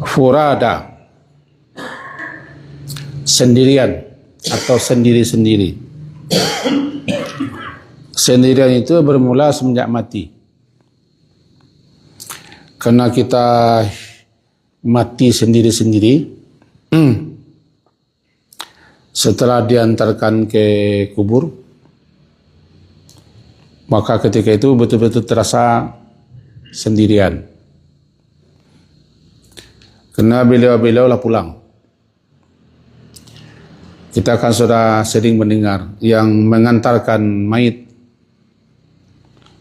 Furada, sendirian atau sendiri-sendiri. Sendirian itu bermula semenjak mati. Karena kita mati sendiri-sendiri, setelah diantarkan ke kubur, maka ketika itu betul-betul terasa sendirian. Karena beliau-beliau lah pulang. Kita kan sudah sering mendengar yang mengantarkan mayit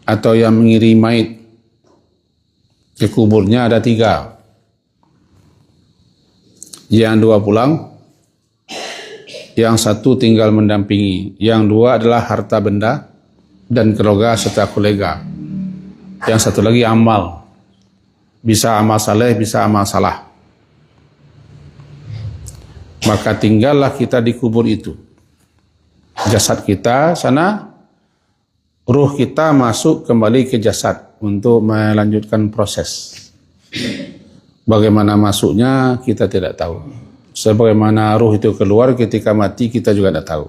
atau yang mengirim mayit ke kuburnya ada 3. Yang 2 pulang, yang 1 tinggal mendampingi, yang 2 adalah harta benda dan keluarga serta kolega. Yang 1 lagi amal, bisa amal saleh, bisa amal salah. Maka tinggallah kita di kubur itu. Jasad kita sana, ruh kita masuk kembali ke jasad untuk melanjutkan proses. Bagaimana masuknya kita tidak tahu. Sebagaimana ruh itu keluar ketika mati kita juga tidak tahu.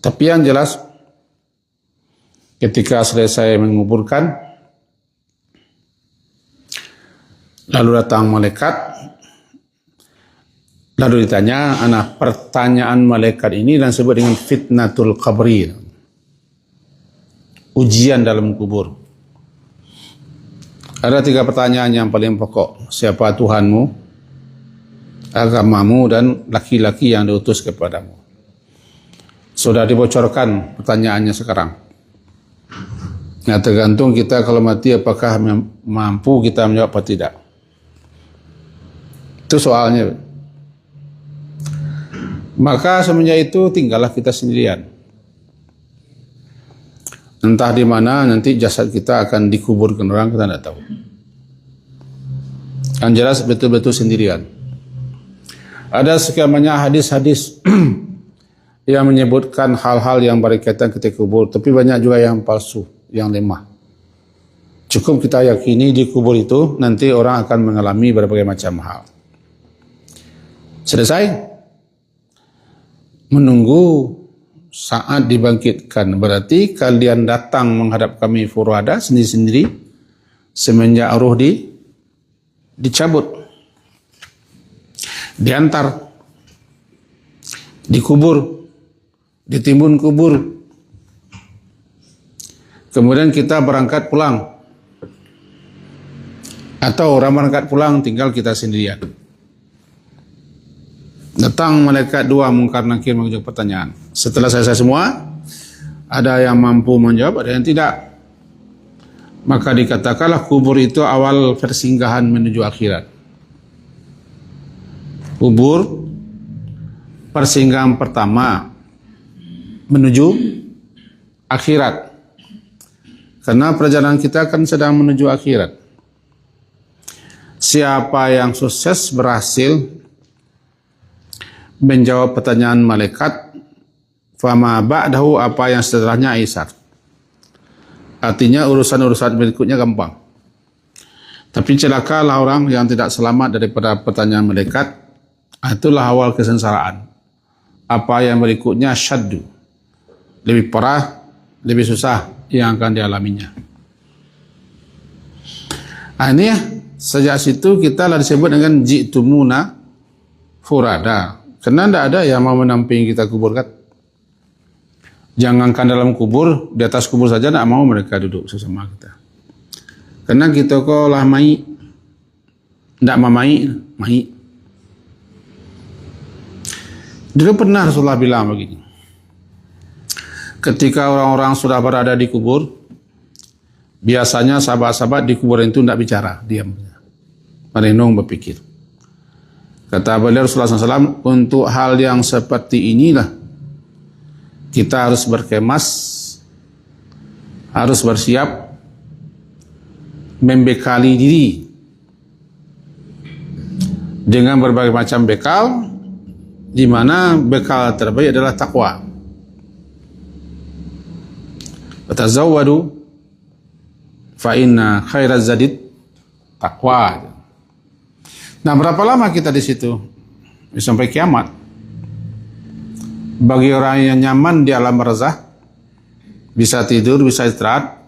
Tapi yang jelas ketika selesai menguburkan, lalu datang malaikat, lalu ditanya, pertanyaan malaikat ini dan disebut dengan fitnatul qabri, ujian dalam kubur. Ada 3 pertanyaan yang paling pokok. Siapa Tuhanmu, agamamu, dan laki-laki yang diutus kepadamu. Sudah dibocorkan pertanyaannya sekarang. Nah, tergantung kita kalau mati apakah mampu kita menjawab atau tidak. Itu soalnya. Maka semenjak itu tinggallah kita sendirian. Entah di mana nanti jasad kita akan dikuburkan orang, kita tidak tahu. Yang jelas betul-betul sendirian. Ada sekian banyak hadis-hadis yang menyebutkan hal-hal yang berkaitan ketika kubur, tapi banyak juga yang palsu, yang lemah. Cukup kita yakini di kubur itu nanti orang akan mengalami berbagai macam hal. Selesai? Menunggu saat dibangkitkan. Berarti kalian datang menghadap kami furada sendiri-sendiri semenjak ruh dicabut, diantar, dikubur, ditimbun kubur. Kemudian kita berangkat pulang. Atau orang berangkat pulang tinggal kita sendirian. Datang malaikat 2 mungkar nakir menjawab pertanyaan. Setelah selesai semua, ada yang mampu menjawab, ada yang tidak. Maka dikatakanlah kubur itu awal persinggahan menuju akhirat. Kubur persinggahan pertama menuju akhirat. Karena perjalanan kita kan sedang menuju akhirat. Siapa yang sukses berhasil menjawab pertanyaan malaikat, fama ba'dahu, apa yang setelahnya aisar. Artinya urusan-urusan berikutnya gampang. Tapi celakalah orang yang tidak selamat daripada pertanyaan malaikat. Itulah awal kesengsaraan. Apa yang berikutnya syaddu, lebih parah, lebih susah yang akan dialaminya. Nah, ini ya, sejak situ kita lah disebut dengan ji'tumuna furada. Karena tidak ada yang mau menampingi kita kuburkan. Jangankan dalam kubur, di atas kubur saja tidak mau mereka duduk bersama kita. Karena kita kok lah mai, tidak mamai, mai. Dulu pernah Rasulullah bilang begini. Ketika orang-orang sudah berada di kubur, biasanya sahabat-sahabat di kuburan itu tidak bicara, diam. Merenung, berpikir. Kata beliau Rasulullah SAW, untuk hal yang seperti inilah kita harus berkemas, harus bersiap, membekali diri dengan berbagai macam bekal, di mana bekal terbaik adalah takwa. Tazawwadu fa inna khairaz zadid taqwa. Nah, berapa lama kita di situ? Sampai kiamat. Bagi orang yang nyaman di alam barzakh, bisa tidur, bisa istirahat,